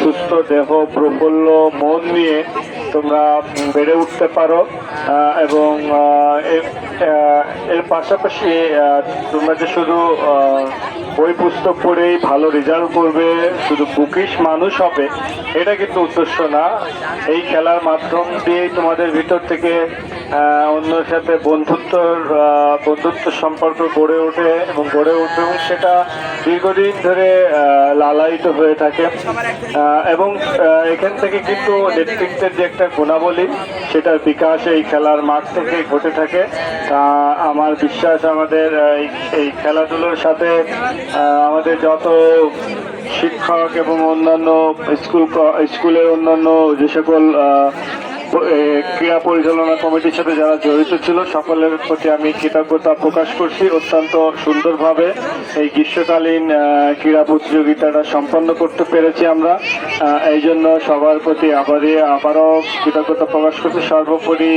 সুস্থ দেহ প্রফুল্ল মন নিয়ে তোমরা বেড়ে উঠতে পারো এবং এর পাশাপাশি তোমরা যে শুধু বই পুস্তক পড়েই ভালো রেজাল্ট করবে, শুধু বুকিশ মানুষ হবে, এটা কিন্তু উদ্দেশ্য না। এই খেলার মাধ্যম দিয়েই তোমাদের ভিতর থেকে অন্যের সাথে বন্ধুত্ব সম্পর্ক গড়ে ওঠে এবং সেটা দীর্ঘদিন ধরে লালায়িত হয়ে থাকে এবং এখান থেকে কিন্তু নেতৃত্বের যে একটা গুণাবলী, সেটার বিকাশ এই খেলার মাঠ থেকে ঘটে থাকে। আমার বিশ্বাস আমাদের এই খেলাধুলোর সাথে আমাদের যত শিক্ষক এবং অন্যান্য স্কুলের অন্যান্য যে সকল ক্রীড়া পরিচালনা কমিটির সাথে যারা জড়িত ছিল, সকলের প্রতি আমি কৃতজ্ঞতা প্রকাশ করছি। অত্যন্ত সুন্দরভাবে এই গ্রীষ্মকালীন ক্রীড়া প্রতিযোগিতাটা সম্পন্ন করতে পেরেছি আমরা, এই জন্য সবার প্রতি আবারও কৃতজ্ঞতা প্রকাশ করছি। সর্বোপরি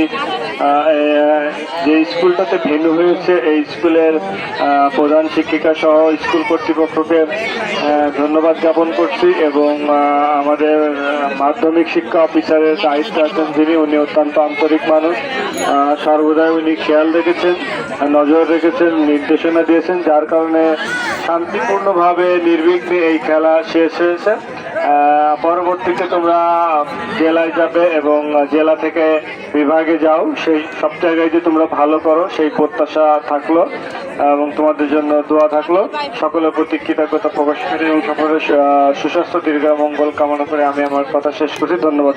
যে স্কুলটাতে ভেন্যু হয়েছে, এই স্কুলের প্রধান শিক্ষিকা সহ স্কুল কর্তৃপক্ষকে ধন্যবাদ জ্ঞাপন করছি এবং আমাদের মাধ্যমিক শিক্ষা অফিসারের দায়িত্ব আছেন যিনি, উনি অত্যন্ত আন্তরিক মানুষ। সর্বদাই উনি খেয়াল রেখেছেন, নজর রেখেছেন, নির্দেশনা দিয়েছেন, যার কারণে শান্তিপূর্ণভাবে নির্বিঘ্নে এই খেলা শেষ হয়েছে। পরবর্তীতে তোমরা জেলায় যাবে এবং জেলা থেকে বিভাগে যাও, সেই সব জায়গায় যে তোমরা ভালো করো সেই প্রত্যাশা থাকলো এবং তোমাদের জন্য দোয়া থাকলো। সকলের প্রতি কৃতজ্ঞতা প্রকাশ করে এবং সকলের সুস্বাস্থ্য দীর্ঘ মঙ্গল কামনা করে আমি আমার কথা শেষ করছি। ধন্যবাদ।